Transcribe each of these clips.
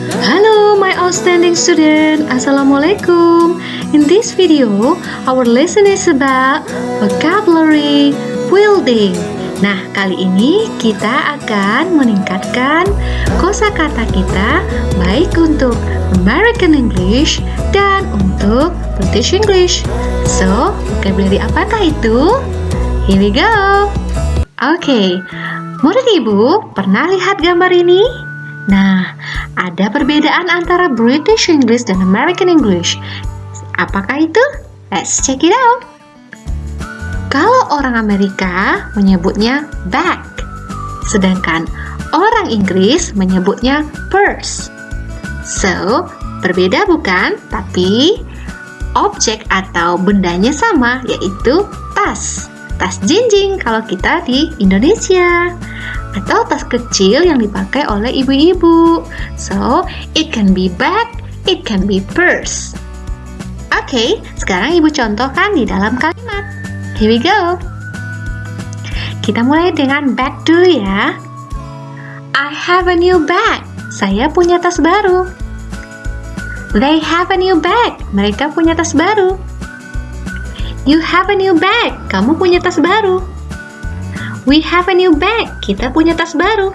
Hello, my outstanding student. Assalamualaikum. In this video, our lesson is about vocabulary building. Nah, kali ini kita akan meningkatkan kosakata kita baik untuk American English dan untuk British English. So, vocabulary apakah itu? Here we go. Oke, murid ibu pernah lihat gambar ini? Nah, ada perbedaan antara British English dan American English. Apakah itu? Let's check it out. Kalau orang Amerika menyebutnya bag, sedangkan orang Inggris menyebutnya purse. So, berbeda bukan? Tapi objek atau bendanya sama, yaitu tas. Tas jinjing kalau kita di Indonesia, atau tas kecil yang dipakai oleh ibu-ibu. So, it can be bag, it can be purse. Oke, sekarang ibu contohkan di dalam kalimat. Here we go. Kita mulai dengan bag dulu ya. I have a new bag. Saya punya tas baru. They have a new bag. Mereka punya tas baru. You have a new bag. Kamu punya tas baru. We have a new bag. Kita punya tas baru.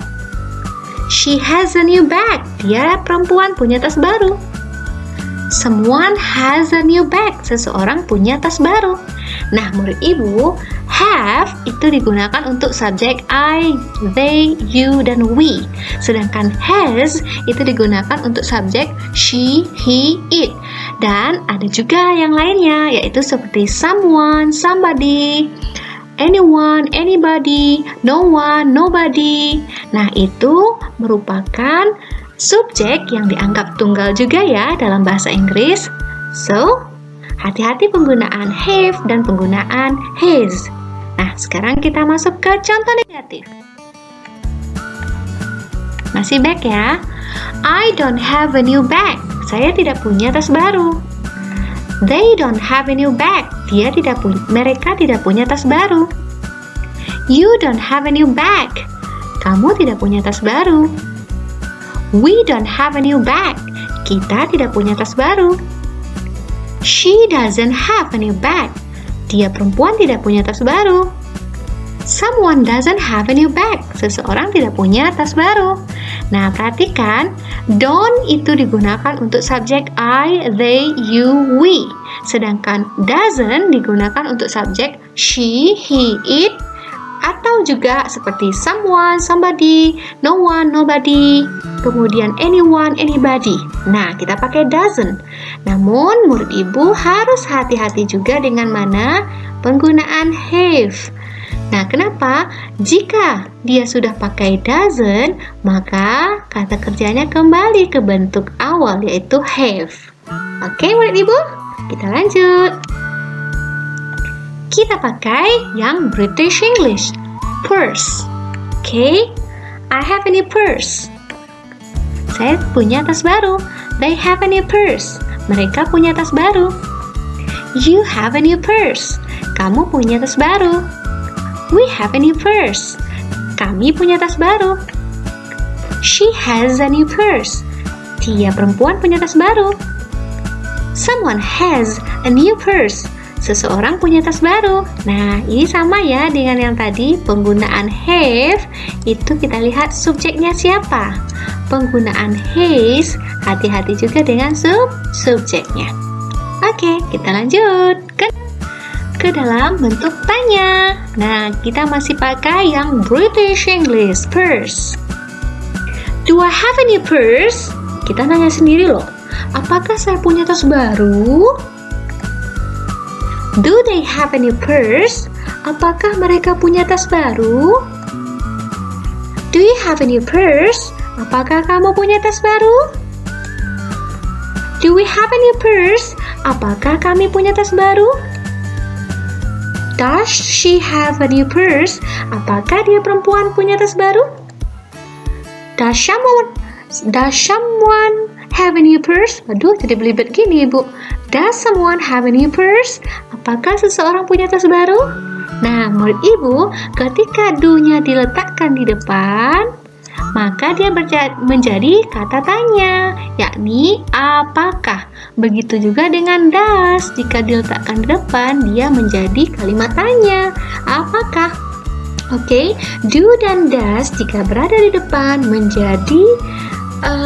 She has a new bag. Dia perempuan punya tas baru. Someone has a new bag. Seseorang punya tas baru. Nah, murid ibu, have itu digunakan untuk subjek I, they, you, dan we. Sedangkan has itu digunakan untuk subjek she, he, it. Dan ada juga yang lainnya, yaitu seperti someone, somebody, anyone, anybody, no one, nobody. Nah, itu merupakan subjek yang dianggap tunggal juga ya dalam bahasa Inggris. So, hati-hati penggunaan have dan penggunaan has. Nah, sekarang kita masuk ke contoh negatif. Masih back ya. I don't have a new bag. Saya tidak punya tas baru. They don't have a new bag. Mereka tidak punya tas baru. You don't have a new bag. Kamu tidak punya tas baru. We don't have a new bag. Kita tidak punya tas baru. She doesn't have a new bag. Dia perempuan tidak punya tas baru. Someone doesn't have a new bag. Seseorang tidak punya tas baru. Nah, perhatikan, don't itu digunakan untuk subjek I, they, you, we. Sedangkan doesn't digunakan untuk subjek she, he, it, atau juga seperti someone, somebody, no one, nobody, kemudian anyone, anybody. Nah, kita pakai doesn't. Namun, murid ibu harus hati-hati juga dengan mana penggunaan have. Nah, kenapa? Jika dia sudah pakai doesn't, maka kata kerjanya kembali ke bentuk awal, yaitu have. Oke, murid ibu? Kita lanjut. Kita pakai yang British English, purse. Oke, I have a new purse. Saya punya tas baru. They have a new purse. Mereka punya tas baru. You have a new purse. Kamu punya tas baru. We have a new purse. Kami punya tas baru. She has a new purse. Dia perempuan punya tas baru. Someone has a new purse. Seseorang punya tas baru. Nah, ini sama ya dengan yang tadi. Penggunaan have itu kita lihat subjeknya siapa. Penggunaan has, hati-hati juga dengan subjeknya. Oke, kita lanjut ke dalam bentuk tanya. Nah, kita masih pakai yang British English, purse. Do I have a new purse? Kita nanya sendiri loh. Apakah saya punya tas baru? Do they have a new purse? Apakah mereka punya tas baru? Do you have a new purse? Apakah kamu punya tas baru? Do we have a new purse? Apakah kami punya tas baru? Does she have a new purse? Apakah dia perempuan punya tas baru? Does someone have a new purse? Aduh, jadi belibet gini, Ibu. Does someone have a new purse? Apakah seseorang punya tas baru? Nah, murid Ibu, ketika do-nya diletakkan di depan, maka dia menjadi kata tanya, yakni apakah. Begitu juga dengan does, jika diletakkan di depan, dia menjadi kalimat tanya, apakah. Oke, do dan does jika berada di depan menjadi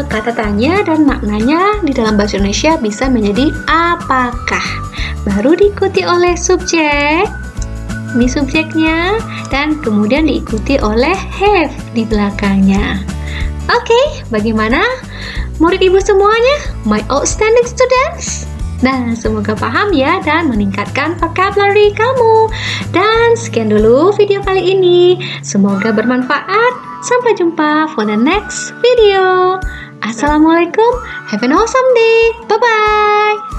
kata tanya dan maknanya di dalam bahasa Indonesia bisa menjadi apakah. Baru diikuti oleh subjek, ini subjeknya, dan kemudian diikuti oleh have di belakangnya. Oke, bagaimana murid ibu semuanya? My outstanding students? Nah, semoga paham ya dan meningkatkan vocabulary kamu. Dan sekian dulu video kali ini. Semoga bermanfaat. Sampai jumpa for the next video. Assalamualaikum. Have an awesome day. Bye-bye.